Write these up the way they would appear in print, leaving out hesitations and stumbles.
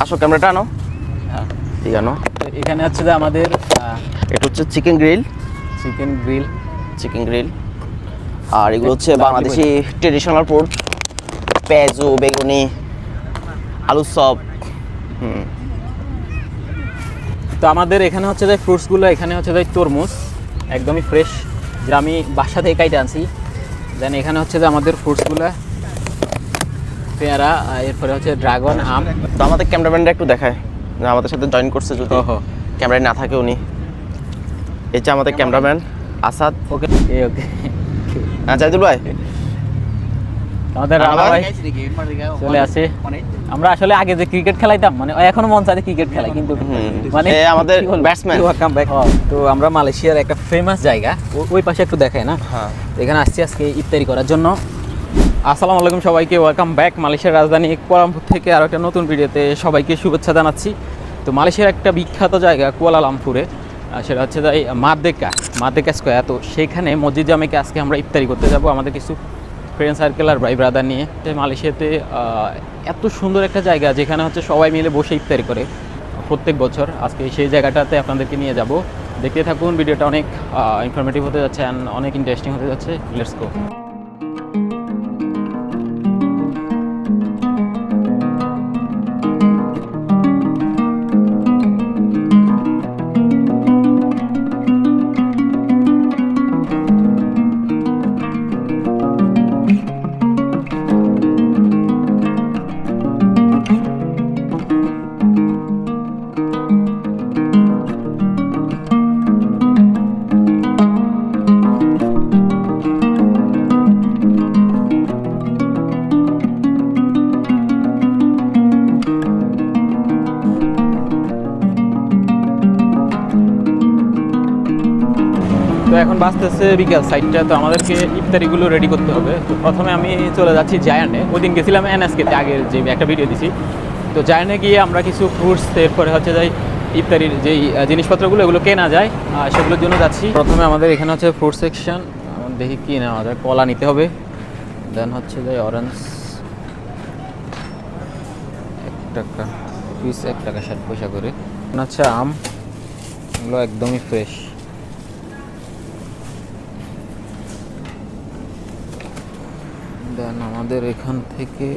আসো ক্যামেরাটা আনো। হ্যাঁ ঠিক আনো। এখানে হচ্ছে যে আমাদের এটা হচ্ছে চিকেন গ্রিল। আর এগুলো হচ্ছে বাংলাদেশি ট্রেডিশনাল ফুড, পেঁয়াজু, বেগুনি, আলুর চপ। তো আমাদের এখানে হচ্ছে যে ফ্রুটসগুলো এখানে হচ্ছে যে তরমুজ একদমই ফ্রেশ, যেটা আমি বাসা থেকে কাইটে আনছি। দেন এখানে হচ্ছে যে আমাদের ফ্রুটসগুলো পেয়ারা, এরপরে হচ্ছে ড্রাগন, আম। তো আমাদের ক্যামেরাম্যানরা একটু দেখায় যে আমাদের সাথে জয়েন করছে, যদি ক্যামেরায় না থাকে উনি। এই যে আমাদের ক্যামেরাম্যান আসাদ। ওকে ওকে হ্যাঁ জাহিদুল ভাই, আমাদের রানা ভাই চলে আসে। আমরা আসলে আগে যে ক্রিকেট খেলাইতাম, মানে এখনো মন চায় ক্রিকেট খেলাই, কিন্তু মানে আমাদের ব্যাটসম্যান। তো আমরা মালয়েশিয়ার একটা ফেমাস জায়গা, ওই পাশে একটু দেখায় না, এখানে আসছি আজকে ইফতারি করার জন্য। আসসালামু আলাইকুম সবাইকে, ওয়েলকাম ব্যাক মালয়েশিয়ার রাজধানী কুয়ালালামপুর থেকে আরও একটা নতুন ভিডিওতে সবাইকে শুভেচ্ছা জানাচ্ছি। তো মালয়েশিয়ার একটা বিখ্যাত জায়গা কুয়ালালামপুরে, সেটা হচ্ছে যাই মাদ্দেকা স্কোয়ার। তো সেখানে মসজিদ জামেকে আজকে আমরা ইফতারি করতে যাব আমাদের কিছু ফ্রেন্ড সার্কেল আর ভাই ব্রাদার নিয়ে। মালয়েশিয়াতে এত সুন্দর একটা জায়গা যেখানে হচ্ছে সবাই মিলে বসে ইফতারি করে প্রত্যেক বছর। আজকে সেই জায়গাটাতে আপনাদেরকে নিয়ে যাব, দেখতে থাকুন। ভিডিওটা অনেক ইনফরমেটিভ হতে যাচ্ছে অ্যান্ড অনেক ইন্টারেস্টিং হতে যাচ্ছে। Let's go. তো এখন বাঁচতেছে বিকেল 4টা। তো আমাদেরকে ইফতারিগুলো রেডি করতে হবে। তো প্রথমে আমি চলে যাচ্ছি জায়ান্টে। ওই দিন গেছিলাম এনএসকেতে, আগের যে একটা ভিডিও দিছি। তো জায়ান্টে গিয়ে আমরা কিছু ফ্রুটস, এরপরে হচ্ছে যাই ইফতারির যেই জিনিসপত্রগুলো এগুলো কেনা যায় সেগুলোর জন্য যাচ্ছি। প্রথমে আমাদের এখানে হচ্ছে ফ্রুট সেকশন, দেখি কী নেওয়া যায়। কলা নিতে হবে, দেন হচ্ছে যাই অরেঞ্জ 1 টাকা পিস, 1 টাকা 60 পয়সা করে। হচ্ছে আম, এগুলো একদমই ফ্রেশ। দেন আমাদের এখান থেকে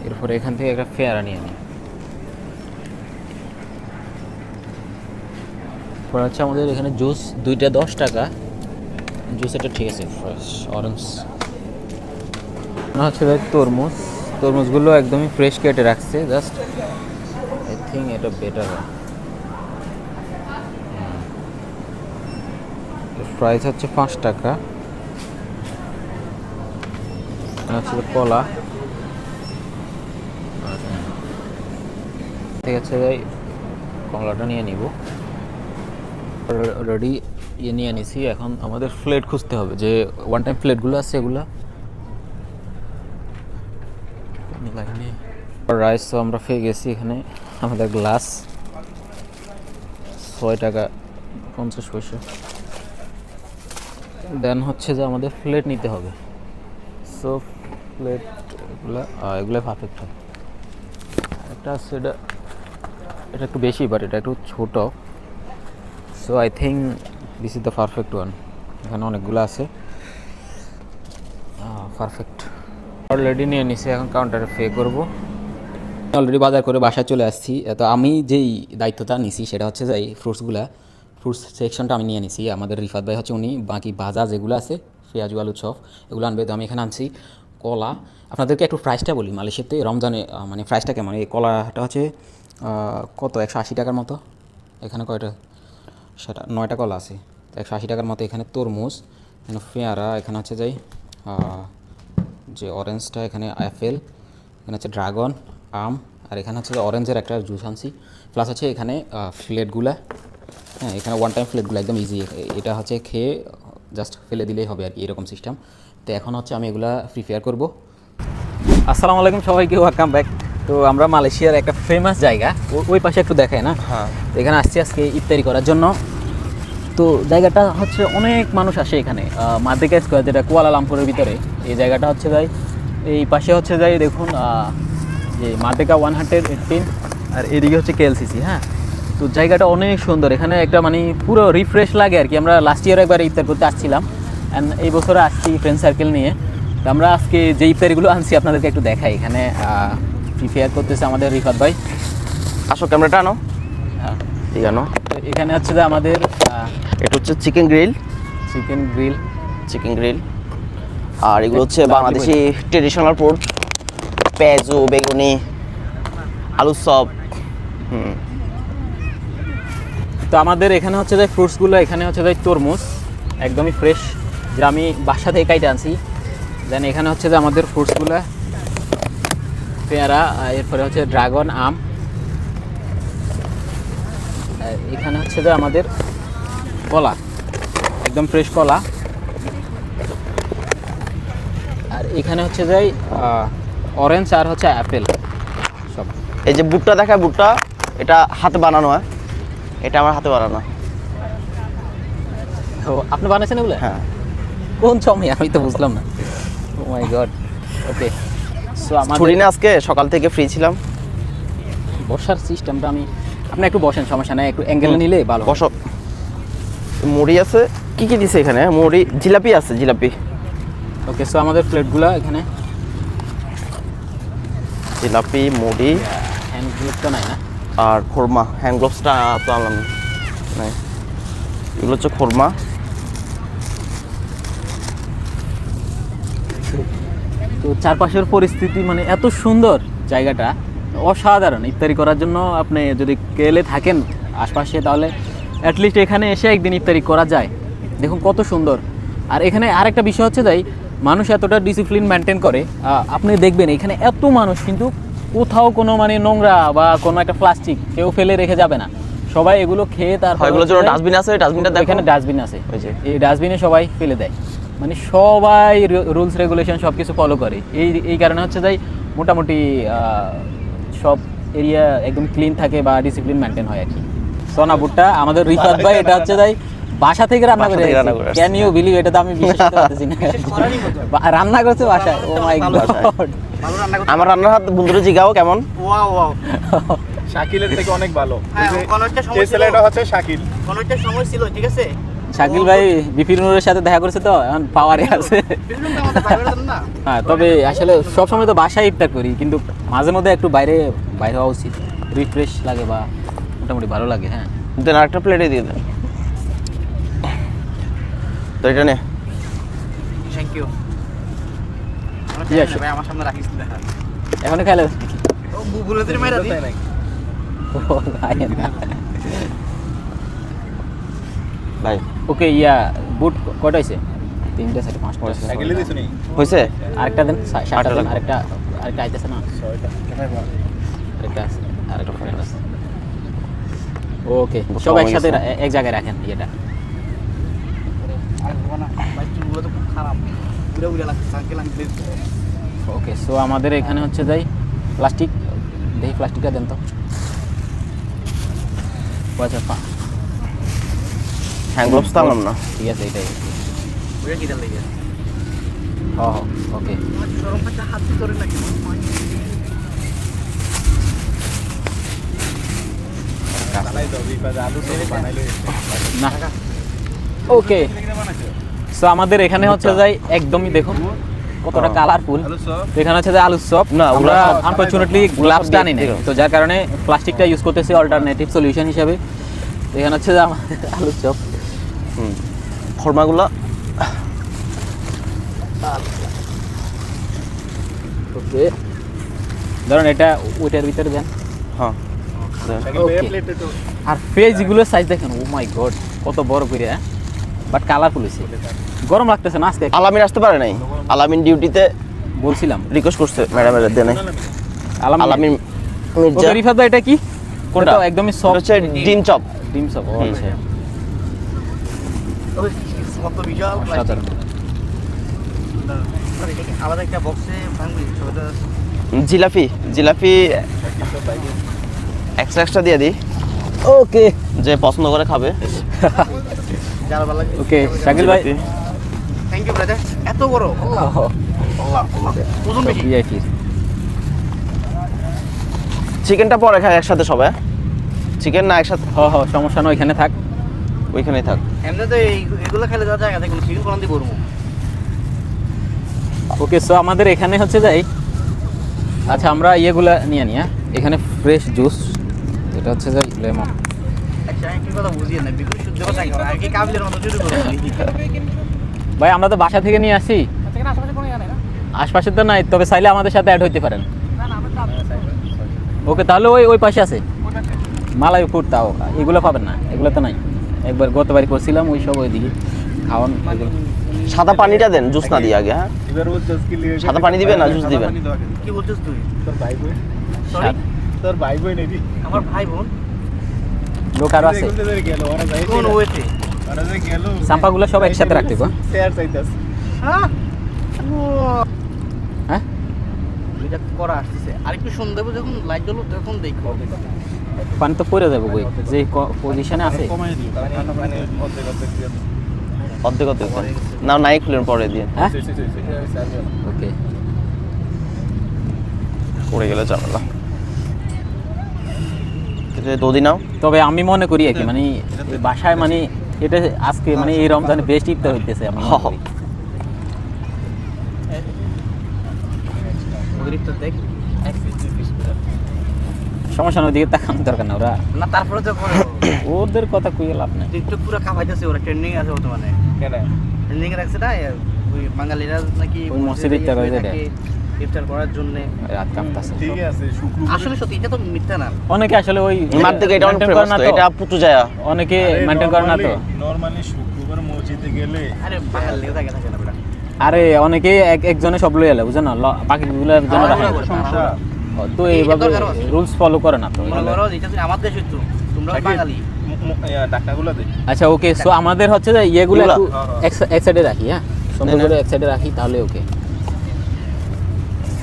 এরপরে এখান থেকে একটা পেয়ারা নিয়ে নিই। পরে হচ্ছে আমাদের এখানে জুস, 2টা 10 টাকা। জুস এটা ঠিক আছে, ফ্রেশ অরেঞ্জ। হচ্ছে তরমুজগুলো একদমই ফ্রেশ কেটে রাখছে, জাস্ট আই থিঙ্ক এটা বেটার। প্রাইস হচ্ছে 5 টাকা। হচ্ছে কলা, ঠিক আছে ভাই, কমলাটা নিয়ে নিব। অলরেডি নিয়ে নিছি। এখন আমাদের প্লেট খুঁজতে হবে, যে ওয়ান টাইম প্লেটগুলো আছে এগুলো। রাইস তো আমরা পেয়ে গেছি। এখানে আমাদের গ্লাস 6 টাকা 50 পয়সা। দেন হচ্ছে যে আমাদের প্লেট নিতে হবে। সো প্লেট এগুলো পারফেক্ট হয়। একটা আছে, এটা একটু বেশি, বাট এটা একটু ছোট। So I think this is the perfect one. এখানে অনেকগুলো আছে, পারফেক্ট। অলরেডি নিয়ে নিছি, এখন কাউন্টারে পে করবো। অলরেডি বাজার করে বাসায় চলে আসছি। তো আমি যেই দায়িত্বটা নিছি সেটা হচ্ছে যে এই ফ্রুটস সেকশনটা আমি নিয়ে নিছি। আমাদের রিফাত ভাই হচ্ছে উনি বাকি ভাজা যেগুলো আছে, পেঁয়াজু, আলু চপ, এগুলো আনবে। তো আমি এখানে আনছি কলা। আপনাদেরকে একটু প্রাইসটা বলি, মালয়েশিয়াতে রমজানে মানে প্রাইসটা কেমন। এই কলাটা হচ্ছে কত, 180 টাকার মতো। এখানে কয়টা, সেটা 9টা কলা আছে, 180 টাকার মতো। এখানে তরমুজ, এখানে পেয়ারা, এখানে হচ্ছে যাই যে অরেঞ্জটা, এখানে অ্যাপেল, এখানে হচ্ছে ড্রাগন, আম, আর এখানে হচ্ছে অরেঞ্জের একটা জুস আনছি। প্লাস হচ্ছে এখানে প্লেটগুলা, হ্যাঁ এখানে ওয়ান টাইম প্লেটগুলো একদম ইজি। এটা হচ্ছে খেয়ে জাস্ট ফেলে দিলেই হবে আর কি, এরকম সিস্টেম। তো এখন হচ্ছে আমি এগুলা প্রিপেয়ার করব। আসসালামু আলাইকুম সবাইকে, ওয়েলকাম ব্যাক। তো আমরা মালয়েশিয়ার একটা ফেমাস জায়গা, ওই পাশে একটু দেখায় না, তো এখানে আসছি আজকে ইফতারি করার জন্য। তো জায়গাটা হচ্ছে অনেক মানুষ আসে এখানে মার্দিকা স্কোয়ার, যেটা কুয়ালালামপুরের ভিতরে। এই জায়গাটা হচ্ছে যাই এই পাশে হচ্ছে যাই দেখুন যে মার্দিকা 118 আর এদিকে হচ্ছে কেএলসিসি। হ্যাঁ, তো জায়গাটা অনেক সুন্দর, এখানে একটা মানে পুরো রিফ্রেশ লাগে আর কি। আমরা লাস্ট ইয়ার একবার ইফতার করতে আসছিলাম, অ্যান্ড এই বছরে আসছি ফ্রেন্ড সার্কেল নিয়ে। তো আমরা আজকে যে ইফতারিগুলো আনছি আপনাদেরকে একটু দেখাই। এখানে প্রিপেয়ার করতেছে আমাদের রিফাত ভাই। আসো ক্যামেরাটা আনো। হ্যাঁ, ঠিক আনো। এখানে হচ্ছে যে আমাদের এটা হচ্ছে চিকেন গ্রিল, চিকেন গ্রিল। আর এগুলো হচ্ছে বাংলাদেশি ট্রেডিশনাল ফুড, পেঁয়াজু, বেগুনি, আলুর চপ। তো আমাদের এখানে হচ্ছে যে ফ্রুটসগুলো, এখানে হচ্ছে যে তরমুজ একদমই ফ্রেশ, যেটা আমি বাসা থেকে কাইটে আনছি। দেন এখানে হচ্ছে যে আমাদের ফ্রুটসগুলো পেয়ারা, এরপরে হচ্ছে ড্রাগন, আম। এখানে হচ্ছে যে আমাদের কলা, একদম ফ্রেশ কলা। আর এখানে হচ্ছে যে অরেঞ্জ আর হচ্ছে অ্যাপেল সব। এই যে বুটটা দেখায়, বুটটা এটা হাতে বানানো হয়, এটা আমার হাতে বানানো। তো আপনি বানাইছেন এগুলো? হ্যাঁ। কোন সময় আমি তো বুঝলাম না। ও মাই গড। ওকে, সো ছুটি না আজকে, সকাল থেকে ফ্রি ছিলাম। বসার সিস্টেমটা আপনি একটু বসেন, সমস্যা নাই, একটু অ্যাঙ্গেলে নিলে ভালো। বসো। মুড়ি আছে, কি কি দিছে এখানে? মুড়ি, জিলাপি আছে, জিলাপি। ওকে, সো আমাদের প্লেটগুলো এখানে জিলাপি, মুড়ি হ্যান্ড গ্লোভ তো নাই না? আর খোরমা। হ্যান্ড গ্লোভসটা তো আনলাম নাই। এগুলো হচ্ছে খোরমা। তো চারপাশের পরিস্থিতি মানে এত সুন্দর, জায়গাটা অসাধারণ। ইফতারি করার জন্য আপনি যদি গেলে থাকেন আশপাশে, তাহলে অ্যাটলিস্ট এখানে এসে একদিন ইফতারি করা যায়। দেখুন কত সুন্দর। আর এখানে আরেকটা বিষয় হচ্ছে যাই, মানুষ এতটা ডিসিপ্লিন মেনটেন করে। আপনি দেখবেন এখানে এত মানুষ, কিন্তু কোথাও কোনো মানে নোংরা বা কোনো একটা প্লাস্টিক কেউ ফেলে রেখে যাবে না। সবাই এগুলো খেয়ে তারপর এগুলোর জন্য ডাস্টবিন আছে, ডাস্টবিনটা দেখো। এখানে ডাস্টবিন আছে, ওই যে এই ডাস্টবিনে সবাই ফেলে দেয়। মানে সবাই রুলস রেগুলেশন সব কিছু ফলো করে। এই কারণে হচ্ছে যাই মোটামুটি সব এরিয়া একদম ক্লিন থাকে বা ডিসিপ্লিন মেনটেন হয় আর কি। সোনা বুটটা আমাদের রিফাত ভাই, এটা হচ্ছে যাই বাসা থেকে রান্না করে। Can you believe? এটা তো আমি বিশ্বাস করতে পারতেছি না। রান্না করছে বাসায়? ও মাই গড। আমার রান্নার হাত বন্ধুরা জিগাও কেমন? ওয়াও ওয়াও, শাকিলের থেকে অনেক ভালো। এই ছেলেটা হচ্ছে শাকিল। কোনো একটা সময় ছিল, ঠিক আছে? শাকিল ভাই বিপিন নুরের সাথে দেখা করেছে, তো এখন পাওয়ারে আছে। হ্যাঁ, তবে আসলে সবসময় তো বাসায় ইফতার করি, কিন্তু মাঝে মধ্যে একটু বাইরে হওয়া উচিত, রিফ্রেশ লাগে বা মোটামুটি ভালো লাগে। হ্যাঁ, দেন আরেকটা প্লেটে দিয়ে দেন। তো এটা নে। Thank you. ভাই আমার সামনে রাখিস না। এখন খাইলে ও বুবুলে তুই মাইরা দি। ভাই ওকে, বুট কয়টা হয়েছে? 3টে 4টে 5টা শাকিলে দিছ নি? হয়েছে? আরেকটা দেন, 7টা দেন। আরেকটা আরেকটা আইতেছে না? 6টা। আরেকটা আছে, আরেকটা ফ্রেন্ড আছে। ওকে, বুঝতে সব পারছি। একসাথে এক জায়গায় রাখেন এটা। আর না ভাই, চুলগুলো তো খুব খারাপ, উড়ে উড়ে লাগছে। Shakil uncle please. Okay, so আমাদের এখানে হচ্ছে যাই প্লাস্টিক, দেখি প্লাস্টিকটা দেন তো। আচ্ছা, হ্যান্ড গ্লোভস তো আনলাম না। ঠিক আছে, এটাই। উড়ে কি দাল লাগে? হ্যাঁ, ওকে। শরম পাচ্ছে, হাত ধরে না কেন? বানাই দাও, বিপাদে আলু সব বানাইলো। না, ওকে। সো আমাদের এখানে হচ্ছে যাই একদমই দেখুন কতটা কালারফুল। আলু সব এখানে হচ্ছে যে আলুর চপ। না, আমরা ওগুলো সব- আনফরচুনেটলি গ্লাভস জানি না, দিয়ে- তো যার কারণে প্লাস্টিকটা ইউজ করতেছি অল্টারনেটিভ সলিউশন হিসেবে। তো এখানে হচ্ছে যে আমাদের আলুর চপ। খোরমাগুলো ওকে, ধরুন এটা ওইটার ভিতরে দেন। হ্যাঁ। শাকিল ভাই Okay. প্লেটে তো আর পেজগুলোর সাইজ দেখেন, ও মাই গড, কত বড় করে, বাট কালারফুল হয়েছে। গরম লাগতেছে না আজকে? আলামিন আসতে পারে নাই। আলামিন ডিউটিতে বলছিলাম রিকোয়েস্ট করছে ম্যাডামের দেনে। আলামিন মির্জা। ওকে, রিফাত ভাই এটা কি? কোনটা? এটা তো একদমই এটা সফট হচ্ছে ডিম চপ। ডিম চপ। ও আচ্ছা, কত বিশাল অসাধারণ। আলাদা একটা বক্সে ভাঙবি ছবিটা। জিলাপি, জিলাপি এক্সট্রা দিয়ে দিই, ওকে, যে পছন্দ করে খাবে। যার ভালো লাগে ওকে শাকিল ভাই থ্যাংক ইউ ব্রাদার এত বড় আল্লাহ ওজন বেশি ভিআইপি চিকেনটা পরে খাই একসাথে সবাই, চিকেন না একসাথে, সমস্যা নয়, ওইখানে থাক। ওইখানেই থাক। এমনি তো এগুলো খেলে যাওয়া জায়গা থেকে চিকেন কোন দিয়ে করবো। ওকে সো আমাদের এখানে হচ্ছে যাই, আচ্ছা আমরা ইয়েগুলা নিয়ে নিই। হ্যাঁ, এখানে ফ্রেশ জুস, এটা হচ্ছে যাই লেমন। আচ্ছা কি কথা বুঝিয়ে না, বিপুল শুদ্ধ কথা কি আর কি কাবিলের মতো শুরু করব। ভাই আমরা তো বাসা থেকে নিয়ে আসি, আশপাশে তো নাই, তবে চাইলে আমাদের সাথে অ্যাড হইতে পারেন। ওকে তাহলে ওই পাশে আছে মালাই ফুড, তাও এগুলো পাবেন না, এগুলো তো নাই। একবার গতবারই করছিলাম ওই সব ওইদিকে খাওয়ান। সাদা পানিটা দেন, জুস না দিয়ে আগে। হ্যাঁ, সাদা পানি দিবেন না জুস দিবেন? কি বলছিস তুই? তোর ভাই বোন, সরি তোর ভাই বোন নাকি? আমার ভাই বোন লোক আরো আছে, গেল ওরা যাই কোন ওয়েতে? ওরা যে গেল সাম্পাগুলো সব একসাথে রাখতে গো। শেয়ার চাইতাছ। হ্যাঁ হ্যাঁ এটা করা আসছে আর একটু সুন্দর যখন লাইট জ্বলো তখন দেখো। পানি তো পড়ে যাবো বই, যে পজিশনে আছে। কমাই দিও, ঠান্ডা পানি অর্ধেক অর্ধেক দিয়ে দাও। অর্ধেক অর্ধেক দেন। না নাই খুলেন পরে দিয়ে হ্যাঁ সে ওকে পড়ে গেলে ঝামেলা। দুদিন নাও। তবে আমি মনে করি আর কি, মানে এই বাসায় মানে এটা আজকে মানে এই রমজানে বেস্ট ইফতার হইতেছে আমি মনে করি। অতিরিক্ত দেখ সমস্যা নয়, ওদিকে তাকানোর দরকার না, ওরা না তারপরে তো ওদের কথা কইয়ে লাভ নাই। টিকটক পুরো খাওয়াইতেছে ওরা, ট্রেন্ডিং আছে বর্তমানে। কেন? ট্রেন্ডিং রাখছে না ওই বাঙালিরা নাকি ওই মসজিদে ইফতার করে দেয়। ইফতার করার জন্য রাত কাঁপতাছে। ঠিক আছে, শুক্রবার আসলে সত্যি এটা তো মিথ্যা না। অনেকে আসলে ওই মার থেকে এটা অনেক maintain করে ফেমাস না তো, তো। এটা পুটু যায়। অনেকে মেনটেন করে না তো। নরমালি শুক্রবার মসজিদে গেলে আরে বাঙালিরা জায়গা থাকে না বেটা। আরে অনেকে একজনে সব লয়ে এলে বুঝো না, বাকিগুলোর জন্য রাখে না। সমস্যা। তো এইভাবে রুলস ফলো করে না তো। মনে করো এটা তো আমার দেশ হইতো, তোমরা বাঙালি। ডাক্তারগুলো দে। আচ্ছা ওকে সো আমাদের হচ্ছে যে ইয়েগুলো এগুলা? একটু এক সাইডে রাখি। হ্যাঁ সুন্দর করে এক সাইডে রাখি, তাহলে ওকে।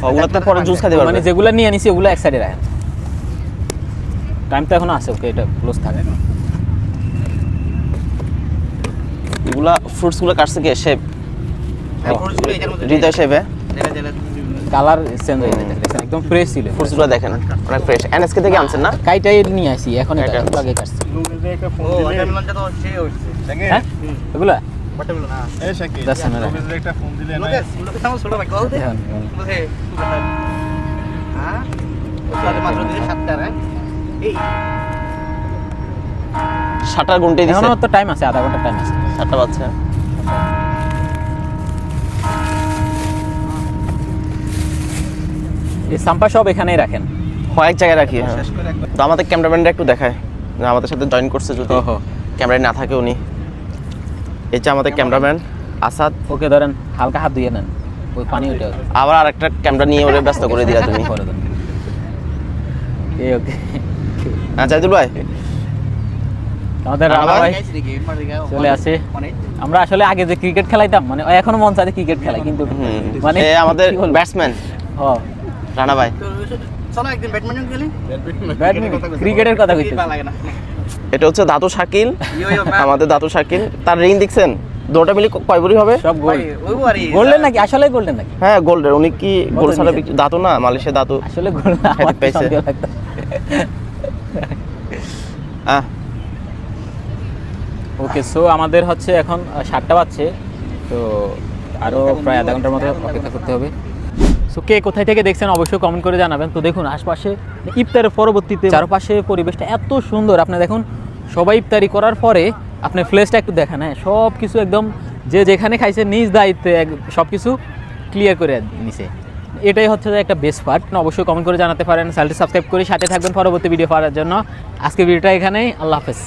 ওগুলো তো পরে জুস খেতে মানে পারবে। যেগুলো নিয়ে আনিছি ওগুলো এক সাইডে রাখেন, টাইম তো এখনো আছে। ওকে এটা ক্লোজ থাকে। এগুলা ফ্রুটস গুলো কাটছে কি শেপ? ফ্রুটসগুলো এটার মধ্যে হৃদয় শেপে জেলা জেলা কালার চেঞ্জ হয়ে যাচ্ছে, দেখছেন একদম ফ্রেশ ছিল। ফ্রুটস গুলো দেখেন অনেক ফ্রেশ। এনএসকে থেকে আনছেন না? কাইটাই নিয়ে আসি এখন, এটা কাইটা। আগে কাটছি। লুঙ্গিতে একটা ফোন ও দিলে। ওয়াটারমেলনটা তো সে হচ্ছে। দেখেন? হ্যাঁ এগুলা ওয়াটারমেলন না। এই শাকিল, That's another. লুঙ্গিতে একটা ফোন দিলে না। লোকেস আমার ছোট ভাই কল দে। দেখেন, বলে হ্যাঁ ওখানে মাত্র দিলে 7 টাকা। এই 7টা ঘন্টা দিছে। এখনো তো টাইম আছে, আধা ঘন্টা টাইম আছে। 7টা বাজছে। এই সাম্পা সব এখানেই রাখেন। কয়েক জায়গায় রাখি। হ্যাঁ, শেষ করে একবার তো আমাদের ক্যামেরাম্যানটা একটু দেখায় যে আমাদের সাথে জয়েন করছে, যদি ওহো। ক্যামেরায় না থাকে উনি। এই যে আমাদের ক্যামেরাম্যান আসাদ। ওকে ধরেন হালকা হাত ধুয়ে নেন, ওই পানি ওইটা আবার আরেকটা ক্যামেরা নিয়ে ওরে ব্যস্ত করে দিলা তুমি। করে দেন। এই ওকে হ্যাঁ জাহিদুল ভাই, আমাদের রানা ভাই গাইছি নাকি এরপর দিকে চলে আসে। অনেক আমরা আসলে আগে যে ক্রিকেট খেলাইতাম, মানে এখনো মন চায় ক্রিকেট খেলাই, কিন্তু মানে এ আমাদের কি বলবো? ব্যাটসম্যান ও রানা ভাই। তো চলো একদিন ব্যাডমিন্টন খেলি। ব্যাডমিন্টন ক্রিকেটের কথা কইতে। ভালো লাগে না। এটা হচ্ছে দাদু শাকিল, ইয়ো ইয়ো ম্যাম। আমাদের দাদু শাকিল। তার রিং দেখছেন? দুটো মিলি কয় ভরি হবে? সব গোল। ভাই ওই বাড়ি গোল্ডেন নাকি? আসলে গোল্ডেন নাকি? হ্যাঁ গোল্ডের। উনি কি গোল ছাড়া নিচে? দাতু না, মালয়েশিয়া দাতু। আসলে গোল না, আমার পেয়েছে। সন্দেহ লাগতো। ওকে সো আমাদের হচ্ছে এখন 7টা বাজছে, তো আরও প্রায় আধা ঘন্টার মতো অপেক্ষা করতে হবে। সো কে কোথায় থেকে দেখছেন অবশ্যই কমেন্ট করে জানাবেন। তো দেখুন আশপাশে ইফতারের পরবর্তীতে চারপাশে পরিবেশটা এত সুন্দর। আপনি দেখুন সবাই ইফতারি করার পরে আপনি ফ্লেসটা একটু দেখেন। হ্যাঁ সব কিছু একদম যে যেখানে খাইছে নিজ দায়িত্বে সব কিছু ক্লিয়ার করে নিছে। এটাই হচ্ছে যে একটা বেস্ট পার্ট। অবশ্যই কমেন্ট করে জানাতে পারেন। চ্যানেলটি সাবস্ক্রাইব করে সাথে থাকবেন পরবর্তী ভিডিও পাওয়ার জন্য। আজকে ভিডিওটা এখানেই, আল্লাহ হাফেজ।